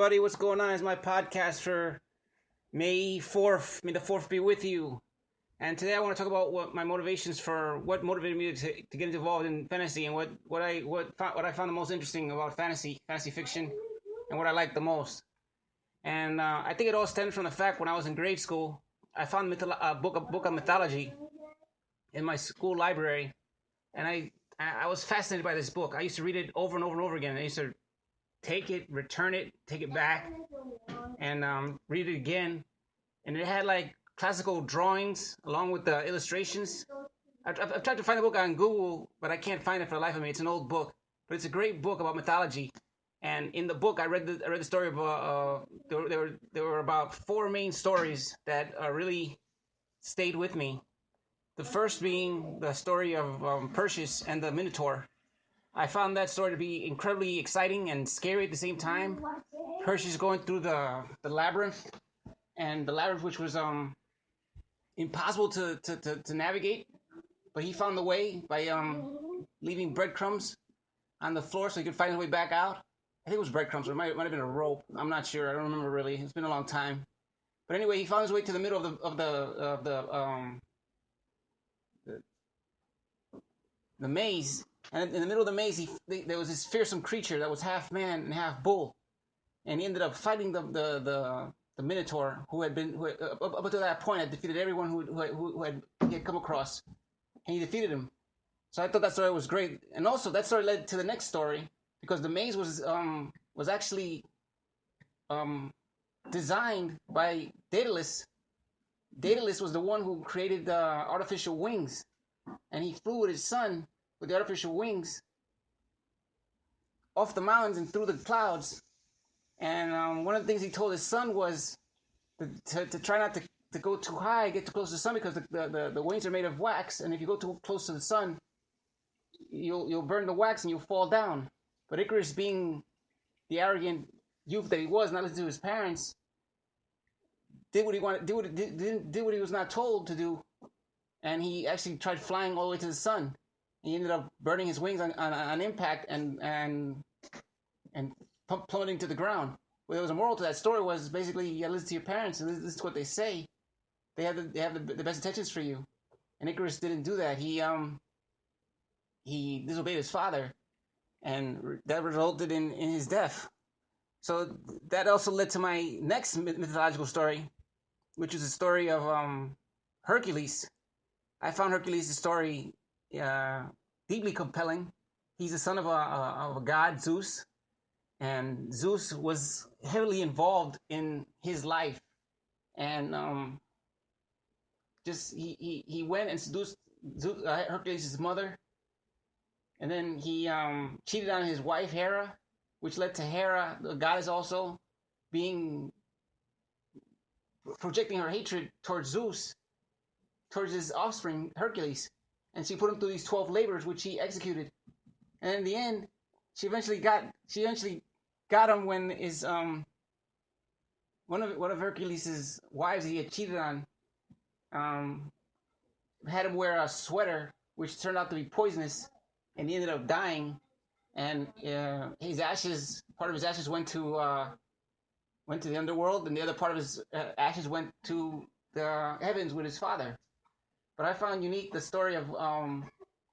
everybody. What's going on? It's my podcast for May 4th. May the 4th be with you. And today I want to talk about what my motivations for what motivated me to get involved in fantasy and what I found the most interesting about fantasy fiction, and what I like the most. And I think it all stems from the fact when I was in grade school, I found a book of mythology in my school library, and I was fascinated by this book. I used to read it over and over and over again. I used to take it, return it, take it back, and read it again. And it had like classical drawings along with the illustrations. I've tried to find the book on Google, but I can't find it for the life of me. It's an old book, but it's a great book about mythology. And in the book, I read the story of there were about four main stories that really stayed with me. The first being the story of Perseus and the Minotaur. I found that story to be incredibly exciting and scary at the same time. Perseus going through the labyrinth, and the labyrinth which was impossible to navigate, but he found the way by leaving breadcrumbs on the floor so he could find his way back out. I think it was breadcrumbs, or it might have been a rope. I'm not sure. I don't remember really. It's been a long time. But anyway, he found his way to the middle of the maze. And in the middle of the maze, there was this fearsome creature that was half man and half bull, and he ended up fighting the Minotaur, who up until that point had defeated everyone he had come across, and he defeated him. So I thought that story was great, and also that story led to the next story because the maze was actually designed by Daedalus. Daedalus was the one who created the artificial wings, and he flew with his son with the artificial wings off the mountains and through the clouds. And one of the things he told his son was to try not to go too high, get too close to the sun, because the wings are made of wax, and if you go too close to the sun, you'll burn the wax and you'll fall down. But Icarus, being the arrogant youth that he was, not listening to his parents, did what he wanted, did what he was not told to do, and he actually tried flying all the way to the sun. He ended up burning his wings on impact and plummeting to the ground. Well, there was a moral to that story, was basically you gotta listen to your parents and listen to what they say. They have the best intentions for you. And Icarus didn't do that. He disobeyed his father, and that resulted in his death. So that also led to my next mythological story, which is the story of Hercules. I found Hercules' story deeply compelling. He's the son of a god, Zeus, and Zeus was heavily involved in his life, and he went and seduced Hercules' mother, and then he cheated on his wife Hera, which led to Hera, the goddess, also projecting her hatred towards Zeus, towards his offspring Hercules, and she put him through these 12 labors, which he executed. And in the end, she eventually got him when his one of Hercules' wives he had cheated on had him wear a sweater which turned out to be poisonous, and he ended up dying. And part of his ashes went to the underworld, and the other part of his ashes went to the heavens with his father. But I found unique the story of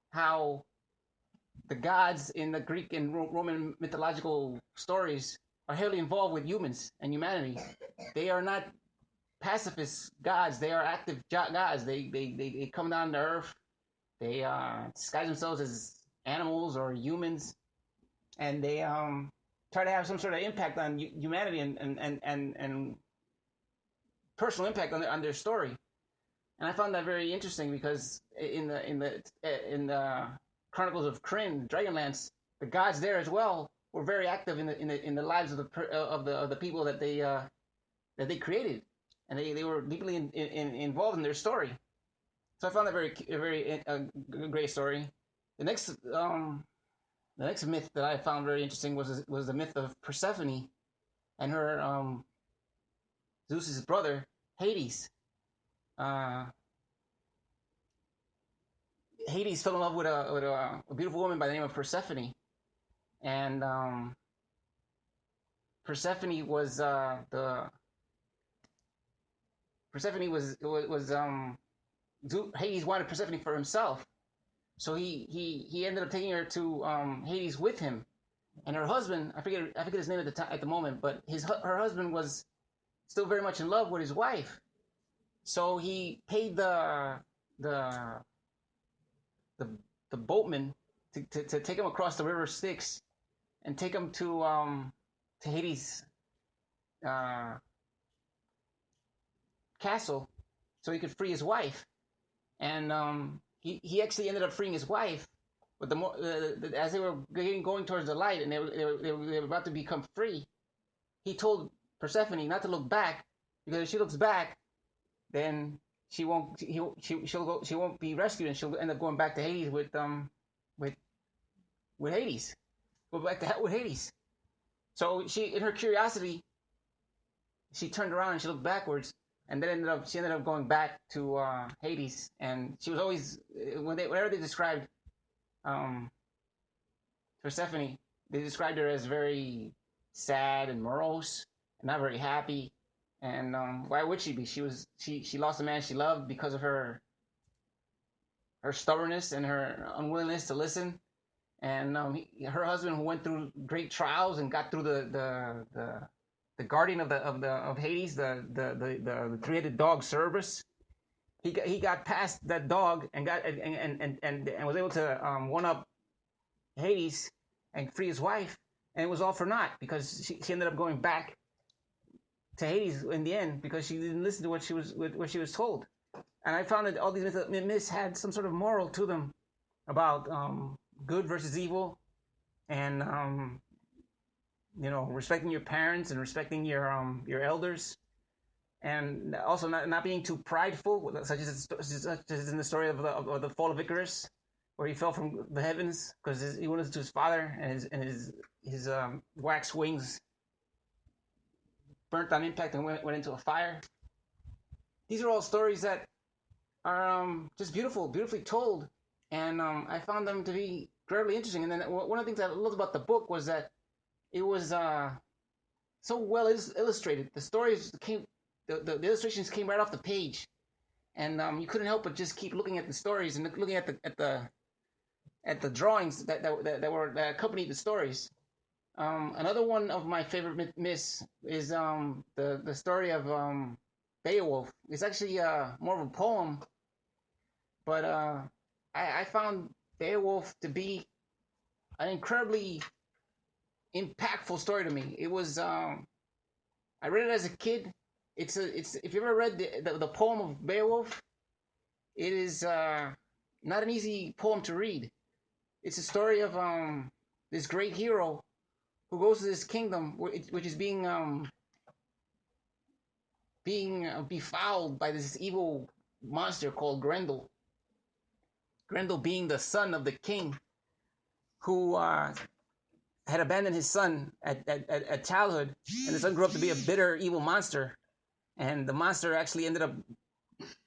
how the gods in the Greek and Roman mythological stories are heavily involved with humans and humanity. They are not pacifist gods. They are active gods. They come down to earth. They disguise themselves as animals or humans, and they try to have some sort of impact on humanity and personal impact on their story. And I found that very interesting because in the Chronicles of Krynn, Dragonlance, the gods there as well were very active in the lives of the people that they created, and they were deeply involved in their story. So I found that a very great story. The next myth that I found very interesting was the myth of Persephone and her Zeus's brother Hades. Hades fell in love with a beautiful woman by the name of Persephone, and Persephone was the Persephone was Hades wanted Persephone for himself, so he ended up taking her to Hades with him, and her husband, I forget his name at the moment, but her husband was still very much in love with his wife, so he paid the the, the boatman to take him across the river Styx and take him to Hades uh, castle so he could free his wife. And he actually ended up freeing his wife. But as they were going towards the light and they were about to become free, he told Persephone not to look back, because if she looks back, then she won't she won't be rescued, and she'll end up going back to Hades with Hades. Go back to hell with Hades. So she, in her curiosity, she turned around and she looked backwards, and then she ended up going back to Hades. And she was always, whenever they described Persephone, they described her as very sad and morose and not very happy. And why would she be? She lost a man she loved because of her stubbornness and her unwillingness to listen. And her husband, who went through great trials and got through the guardian of Hades, the three-headed dog Cerberus, he got past that dog and was able to one up Hades and free his wife, and it was all for naught, because she ended up going back to Hades in the end because she didn't listen to what she was told. And I found that all these myths had some sort of moral to them about good versus evil, and respecting your parents and respecting your elders, and also not being too prideful, such as in the story of the fall of Icarus, where he fell from the heavens because he went to his father, and his wax wings burnt on impact and went into a fire. These are all stories that are just beautifully told, and I found them to be incredibly interesting. And then one of the things I loved about the book was that it was so well illustrated. The stories the illustrations came right off the page, and you couldn't help but just keep looking at the stories and looking at the drawings that accompanied the stories. Another one of my favorite myths is the story of Beowulf. It's actually more of a poem, but I found Beowulf to be an incredibly impactful story to me. It was I read it as a kid. It's if you ever read the poem of Beowulf, it is not an easy poem to read. It's a story of this great hero who goes to this kingdom which is being befouled by this evil monster called Grendel. Grendel being the son of the king, who had abandoned his son at childhood, and the son grew up to be a bitter, evil monster. And the monster actually ended up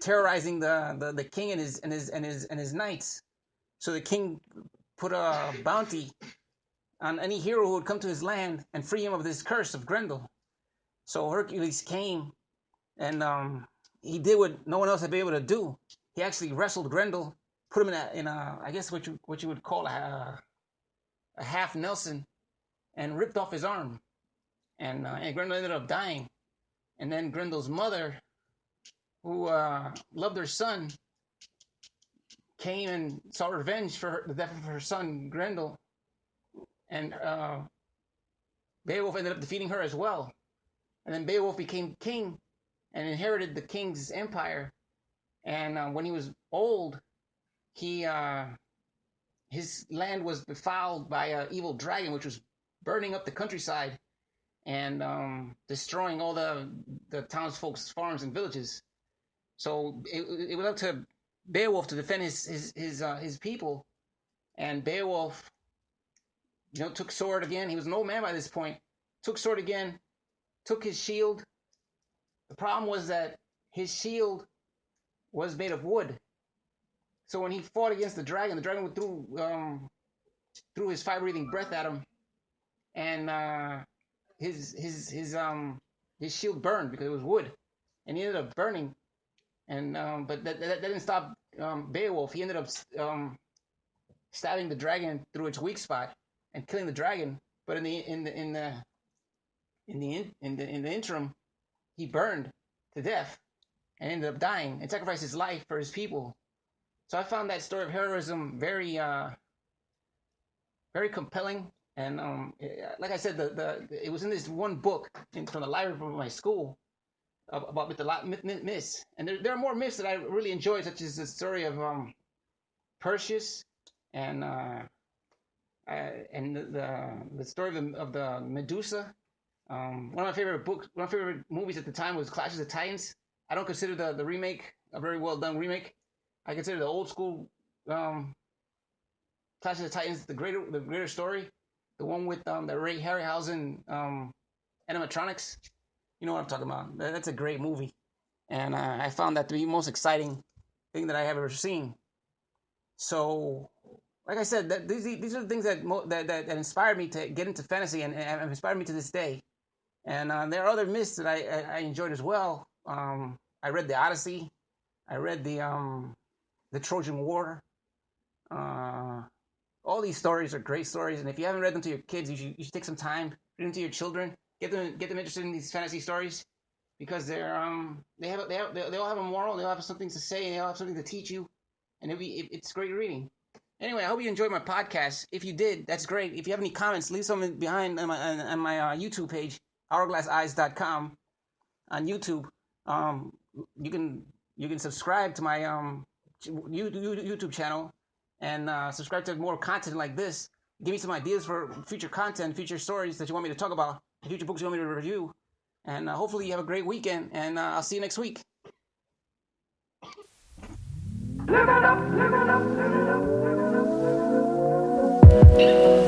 terrorizing the king and his knights. So the king put a bounty on any hero who would come to his land and free him of this curse of Grendel. So Hercules came, and he did what no one else had been able to do. He actually wrestled Grendel, put him in a I guess what you would call a half Nelson, and ripped off his arm, and Grendel ended up dying. And then Grendel's mother, who loved her son, came and sought revenge for the death of her son Grendel, and Beowulf ended up defeating her as well. And then Beowulf became king and inherited the king's empire. And when he was old, his land was befouled by an evil dragon, which was burning up the countryside and destroying all the townsfolk's farms and villages. So it was up to Beowulf to defend his people. And Beowulf, took sword again. He was an old man by this point. Took sword again. Took his shield. The problem was that his shield was made of wood. So when he fought against the dragon threw his fire-breathing breath at him, and his shield burned because it was wood, and he ended up burning. And but that didn't stop Beowulf. He ended up stabbing the dragon through its weak spot and killing the dragon. But in the interim, he burned to death and ended up dying and sacrificed his life for his people. So I found that story of heroism very very compelling. And like I said, it was in this one book from the library of my school about myths. And there are more myths that I really enjoy, such as the story of Perseus and the story of the Medusa. One of my favorite movies at the time was Clash of the Titans. I don't consider the remake a very well done remake. I consider the old school Clash of the Titans the greater story, the one with the Ray Harryhausen animatronics. You know what I'm talking about. That's a great movie, and I found that to be the most exciting thing that I have ever seen. So, like I said, these are the things that inspired me to get into fantasy and inspired me to this day. And there are other myths that I enjoyed as well. I read the Odyssey. I read the Trojan War. All these stories are great stories, and if you haven't read them to your kids, you should take some time, read them to your children, get them interested in these fantasy stories, because they all have a moral, they all have something to say, and they all have something to teach you, and it's great reading. Anyway, I hope you enjoyed my podcast. If you did, that's great. If you have any comments, leave some behind on my YouTube page, hourglasseyes.com on YouTube. You can subscribe to my YouTube channel and subscribe to more content like this. Give me some ideas for future content, future stories that you want me to talk about, future books you want me to review. And hopefully you have a great weekend, and I'll see you next week. Live it up, live it up, live it up, live it up.